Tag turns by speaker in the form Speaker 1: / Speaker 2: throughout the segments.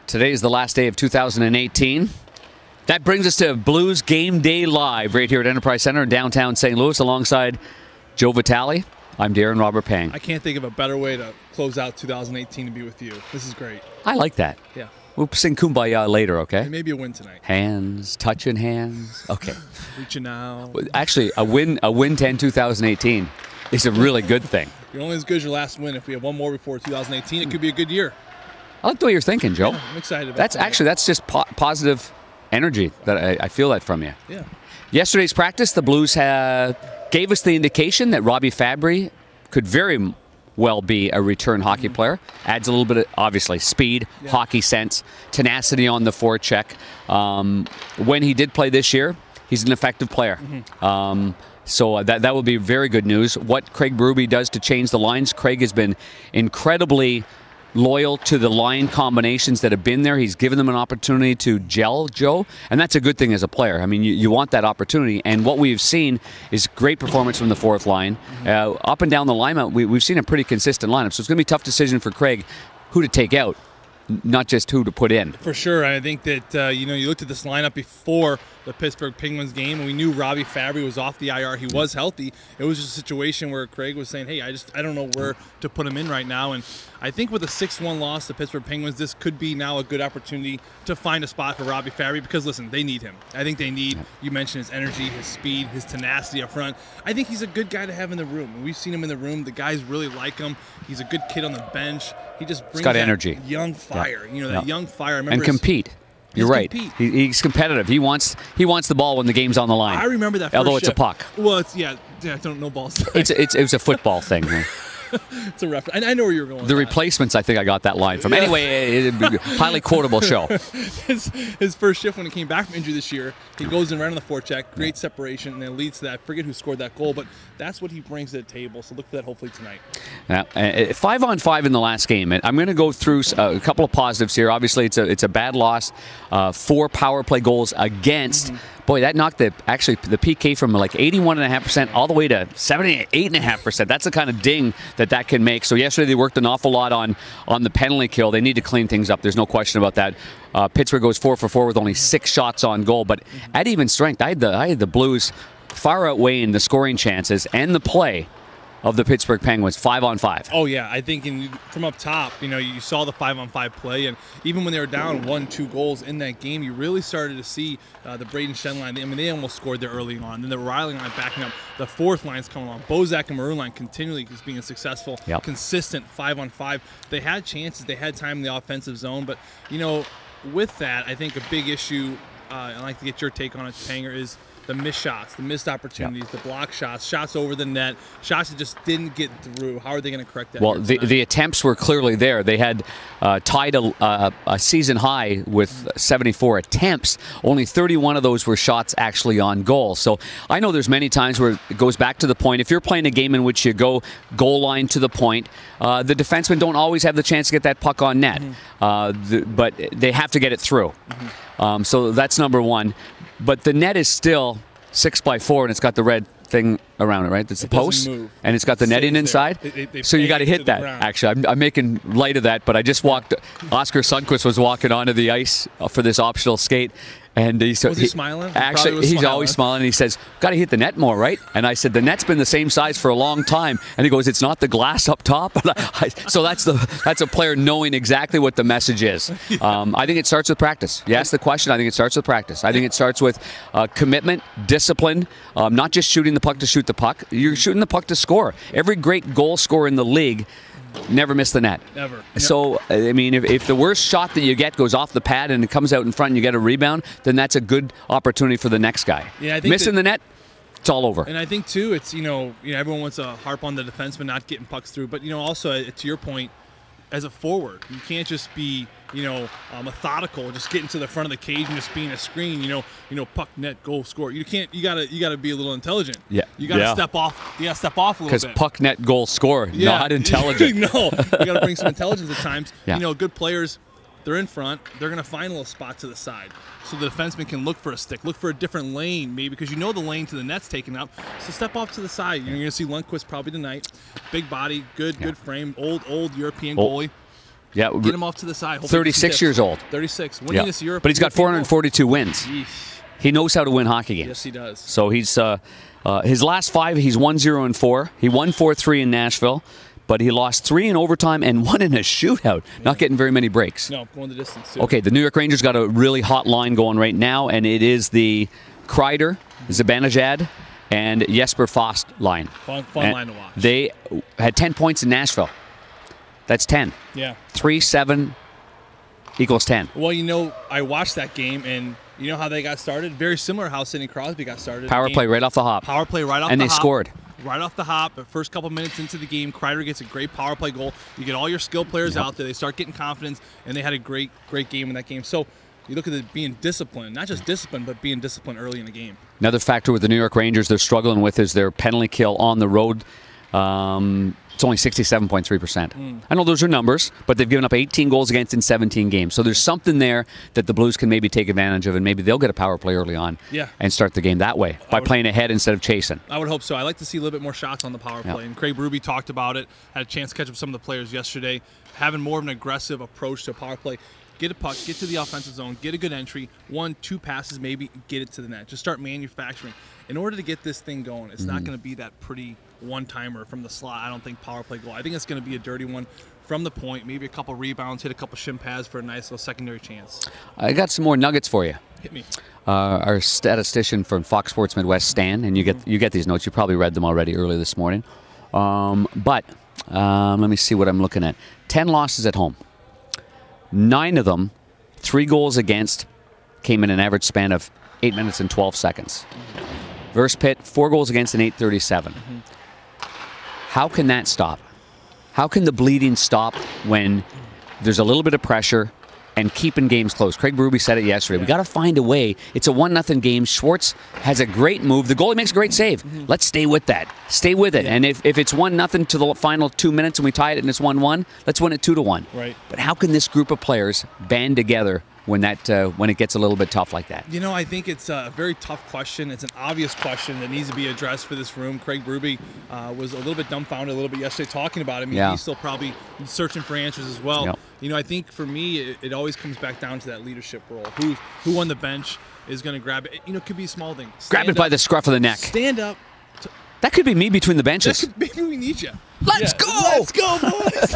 Speaker 1: Today is the last day of 2018. That brings us to Blues Game Day Live right here at Enterprise Center in downtown St. Louis alongside Joe Vitale. I'm Darren Robert Pang.
Speaker 2: I can't think of a better way to close out 2018 to be with you. This is great.
Speaker 1: I like that.
Speaker 2: Yeah.
Speaker 1: We'll sing Kumbaya later, okay?
Speaker 2: And maybe a win tonight.
Speaker 1: Hands, touching hands. Okay.
Speaker 2: Reaching out.
Speaker 1: Actually, a win to end 2018 is a really good thing.
Speaker 2: You're only as good as your last win. If we have one more before 2018, it could be a good year.
Speaker 1: I like the way you're thinking, Joe.
Speaker 2: Yeah, I'm excited about that.
Speaker 1: That's just positive energy that I feel that from you.
Speaker 2: Yeah.
Speaker 1: Yesterday's practice, the Blues gave us the indication that Robbie Fabry could very well be a return hockey player. Adds a little bit of, obviously, speed, hockey sense, tenacity on the forecheck. When he did play this year, he's an effective player. So that will be very good news. What Craig Berube does to change the lines, Craig has been incredibly loyal to the line combinations that have been there. He's given them an opportunity to gel, Joe, and that's a good thing as a player. I mean, you want that opportunity, and what we've seen is great performance from the fourth line. Up and down the lineup, we've seen a pretty consistent lineup, so it's going to be a tough decision for Craig who to take out, not just who to put in.
Speaker 2: For sure. I think that, you looked at this lineup before the Pittsburgh Penguins game, and we knew Robbie Fabry was off the IR. He was healthy. It was just a situation where Craig was saying, hey, I don't know where to put him in right now. And I think with a 6-1 loss to Pittsburgh Penguins, this could be now a good opportunity to find a spot for Robbie Fabry because, listen, they need him. I think they need, you mentioned his energy, his speed, his tenacity up front. I think he's a good guy to have in the room. We've seen him in the room. The guys really like him. He's a good kid on the bench. He just brings that
Speaker 1: energy,
Speaker 2: young fire. That young fire. I remember
Speaker 1: and compete. You're right. He's competitive. He wants the ball when the game's on the line.
Speaker 2: I remember that first
Speaker 1: although it's
Speaker 2: shift.
Speaker 1: a puck.
Speaker 2: Well, I don't know balls.
Speaker 1: It was a football thing.
Speaker 2: It's a reference. I know where you're going.
Speaker 1: The Replacements, I think I got that line from. Yeah. Anyway, highly quotable show.
Speaker 2: His first shift when he came back from injury this year, he goes in right on the forecheck, great separation, and then leads to that. I forget who scored that goal, but that's what he brings to the table. So look for that hopefully tonight.
Speaker 1: 5-on-5 in the last game. I'm going to go through a couple of positives here. Obviously, it's a bad loss. 4 power play goals against. Boy, that knocked the PK from like 81.5% all the way to 78.5%. That's the kind of ding that can make. So yesterday they worked an awful lot on the penalty kill. They need to clean things up. There's no question about that. Pittsburgh goes 4 for 4 with only 6 shots on goal. But at even strength, I had the Blues far outweighing the scoring chances and the play of the Pittsburgh Penguins, 5-on-5.
Speaker 2: Oh, yeah. I think from up top, you saw the 5-on-5 play, and even when they were down 1-2 goals in that game, you really started to see the Braden Shen line. I mean, they almost scored there early on. Then the Riley line backing up. The fourth line's coming along. Bozak and Maroon line continually is being successful, consistent 5-on-5. They had chances. They had time in the offensive zone. But, with that, I think a big issue, I'd like to get your take on it, Panger, is the missed shots, the missed opportunities, the block shots, shots over the net, shots that just didn't get through. How are they going to correct that?
Speaker 1: Well, the attempts were clearly there. They had tied a season high with 74 attempts. Only 31 of those were shots actually on goal. So I know there's many times where it goes back to the point. If you're playing a game in which you go goal line to the point, the defensemen don't always have the chance to get that puck on net. But they have to get it through. So that's number one. But the net is still 6x4, and it's got the red thing around it, right? That's the post, and it's got the netting inside. So you got to hit that. Actually, I'm making light of that, but I just walked. Oscar Sundqvist was walking onto the ice for this optional skate. And was
Speaker 2: he smiling?
Speaker 1: Actually, he's always smiling. He says, got to hit the net more, right? And I said, the net's been the same size for a long time. And he goes, it's not the glass up top. So that's a player knowing exactly what the message is. I think it starts with practice. You asked the question, I think it starts with practice. I think it starts with commitment, discipline, not just shooting the puck to shoot the puck. You're shooting the puck to score. Every great goal scorer in the league never miss the net.
Speaker 2: Never.
Speaker 1: So, I mean, if the worst shot that you get goes off the pad and it comes out in front and you get a rebound, then that's a good opportunity for the next guy.
Speaker 2: Yeah, I think
Speaker 1: missing the net, it's all over.
Speaker 2: And I think, too, it's, everyone wants to harp on the defenseman not getting pucks through. But, also, to your point, as a forward, you can't just be, methodical, just getting to the front of the cage and just being a screen, puck, net, goal, score. You can't. You gotta be a little intelligent.
Speaker 1: Yeah.
Speaker 2: You gotta step off. You gotta step off a little bit.
Speaker 1: Because puck, net, goal, score, not intelligent.
Speaker 2: No, you gotta bring some intelligence at times.
Speaker 1: Yeah.
Speaker 2: Good players, they're in front. They're gonna find a little spot to the side, so the defenseman can look for a stick, look for a different lane, maybe because the lane to the net's taken up. So step off to the side. You're gonna see Lundqvist probably tonight. Big body, good frame, old European goalie.
Speaker 1: Yeah,
Speaker 2: Get him off to the side. Hopefully
Speaker 1: 36 years old.
Speaker 2: 36. Winning this Europe.
Speaker 1: But he's got 442 wins.
Speaker 2: Yeesh.
Speaker 1: He knows how to win hockey games.
Speaker 2: Yes, he does.
Speaker 1: So he's his last 5, he's 1-0-4. He won 4-3 in Nashville, but he lost 3 in overtime and 1 in a shootout. Not getting very many breaks.
Speaker 2: No, going the distance too.
Speaker 1: Okay, the New York Rangers got a really hot line going right now, and it is the Kreider, Zibanejad, and Jesper Fast line.
Speaker 2: Fun line to watch.
Speaker 1: They had 10 points in Nashville. That's 10.
Speaker 2: Yeah.
Speaker 1: 3-7 equals 10.
Speaker 2: Well, I watched that game, and you know how they got started? Very similar how Sidney Crosby got started.
Speaker 1: Power play right off the hop.
Speaker 2: Power play right off the hop.
Speaker 1: And they scored.
Speaker 2: Right off the hop, the first couple minutes into the game, Kreider gets a great power play goal. You get all your skill players out there. They start getting confidence, and they had a great game in that game. So you look at it being disciplined, not just disciplined, but being disciplined early in the game.
Speaker 1: Another factor with the New York Rangers they're struggling with is their penalty kill on the road. It's only 67.3%. I know those are numbers, but they've given up 18 goals against in 17 games. So there's something there that the Blues can maybe take advantage of, and maybe they'll get a power play early on and start the game that way by playing ahead instead of chasing.
Speaker 2: I would hope so. I like to see a little bit more shots on the power play. And Craig Berube talked about it, had a chance to catch up with some of the players yesterday, having more of an aggressive approach to a power play. Get a puck, get to the offensive zone, get a good entry, 1-2 passes maybe, get it to the net. Just start manufacturing. In order to get this thing going, it's not going to be that pretty one-timer from the slot, I don't think, power play goal. I think it's going to be a dirty one from the point, maybe a couple rebounds, hit a couple shin pads for a nice little secondary chance.
Speaker 1: I got some more nuggets for you.
Speaker 2: Hit me.
Speaker 1: Our statistician from Fox Sports Midwest, Stan, and you get these notes. You probably read them already earlier this morning. But let me see what I'm looking at. 10 losses at home. 9 of them, 3 goals against, came in an average span of 8 minutes and 12 seconds. Versus Pitt, 4 goals against in 8:37. How can that stop? How can the bleeding stop when there's a little bit of pressure and keeping games close? Craig Berube said it yesterday. We got to find a way. It's a 1-0 game. Schwartz has a great move. The goalie makes a great save. Let's stay with that. Stay with it. And if it's 1-0 to the final 2 minutes and we tie it and it's 1-1, let's win it 2-1.
Speaker 2: Right.
Speaker 1: But how can this group of players band together when it gets a little bit tough like that?
Speaker 2: I think it's a very tough question. It's an obvious question that needs to be addressed for this room. Craig Berube was a little bit dumbfounded a little bit yesterday talking about it. He's still probably searching for answers as well. Yep. I think for me, it always comes back down to that leadership role. Who on the bench is going to grab it? It could be a small thing.
Speaker 1: Grab it by the scruff of the neck.
Speaker 2: Stand up.
Speaker 1: That could be me between the benches.
Speaker 2: Maybe we need you.
Speaker 1: Let's go!
Speaker 2: Let's go, boys!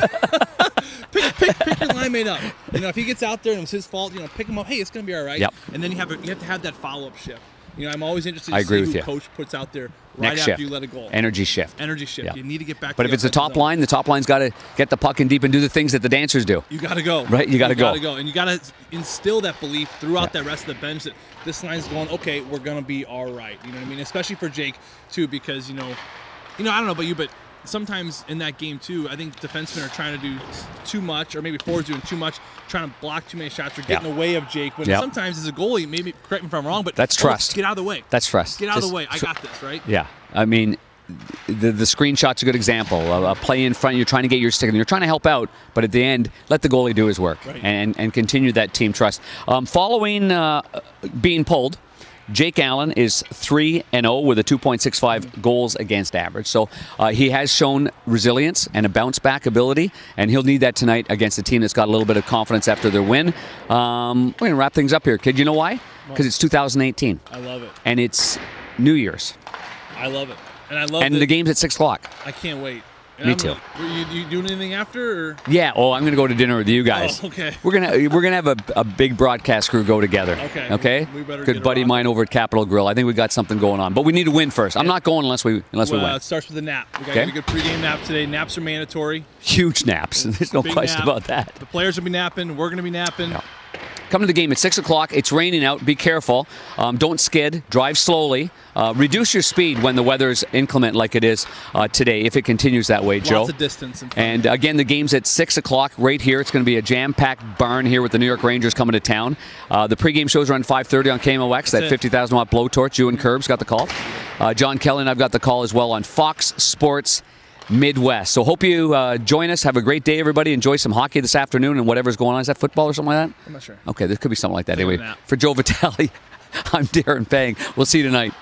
Speaker 2: pick your line mate up. If he gets out there and it's his fault, pick him up. Hey, it's going to be all right.
Speaker 1: Yep.
Speaker 2: And then you have to have that follow-up shift. I'm always interested
Speaker 1: I
Speaker 2: to
Speaker 1: agree
Speaker 2: see
Speaker 1: with
Speaker 2: who
Speaker 1: you.
Speaker 2: coach puts out there
Speaker 1: Next
Speaker 2: after
Speaker 1: shift.
Speaker 2: you let it go.
Speaker 1: Energy shift.
Speaker 2: Energy shift.
Speaker 1: Yeah.
Speaker 2: You need to get back.
Speaker 1: But if it's the top line, the top line's got to get the puck in deep and do the things that the dancers do.
Speaker 2: You got to go.
Speaker 1: Right? You got to go.
Speaker 2: And you got to instill that belief throughout that rest of the bench that this line's going, okay, we're going to be all right. You know what I mean? Especially for Jake, too, because, I don't know about you, but sometimes in that game, too, I think defensemen are trying to do too much, or maybe forwards doing too much, trying to block too many shots or get in the way of Jake. When sometimes as a goalie, maybe, correct me if I'm wrong, but
Speaker 1: that's trust.
Speaker 2: Get out of the way.
Speaker 1: That's trust.
Speaker 2: Get out of the way. I got this, right?
Speaker 1: Yeah. I mean, the screenshot's a good example. A play in front, you're trying to get your stick, and you're trying to help out, but at the end, let the goalie do his work and continue that team trust. Following being pulled, Jake Allen is 3-0 with a 2.65 goals against average. So he has shown resilience and a bounce back ability, and he'll need that tonight against a team that's got a little bit of confidence after their win. We're going to wrap things up here, kid. You know why? Because it's 2018.
Speaker 2: I love it.
Speaker 1: And it's New Year's.
Speaker 2: I love it. And I love
Speaker 1: And the game's at 6 o'clock.
Speaker 2: I can't wait.
Speaker 1: Me too.
Speaker 2: You doing anything after? Or?
Speaker 1: Yeah. Oh, I'm going to go to dinner with you guys.
Speaker 2: Oh, okay.
Speaker 1: We're gonna have a big broadcast crew go together.
Speaker 2: Okay.
Speaker 1: Okay.
Speaker 2: We better
Speaker 1: Good buddy of mine over at Capitol Grill. I think we got something going on, but we need to win first. I'm not going unless we win.
Speaker 2: It starts with a nap. We got to get a good pregame nap today. Naps are mandatory.
Speaker 1: Huge naps. There's no question about that.
Speaker 2: The players will be napping. We're going to be napping.
Speaker 1: Yeah. Come to the game at 6 o'clock. It's raining out. Be careful. Don't skid. Drive slowly. Reduce your speed when the weather's inclement like it is today, if it continues that way, Joe.
Speaker 2: Lots of distance.
Speaker 1: And again, the game's at 6 o'clock right here. It's going to be a jam-packed barn here with the New York Rangers coming to town. The pregame shows around 5:30 on KMOX. That 50,000-watt blowtorch. You and Curbs got the call. John Kelly and I've got the call as well on Fox Sports Midwest. So hope you join us. Have a great day, everybody. Enjoy some hockey this afternoon and whatever's going on. Is that football or something like that?
Speaker 2: I'm not sure.
Speaker 1: Okay, there could be something like that. Anyway, for Joe Vitale, I'm Darren Pang. We'll see you tonight.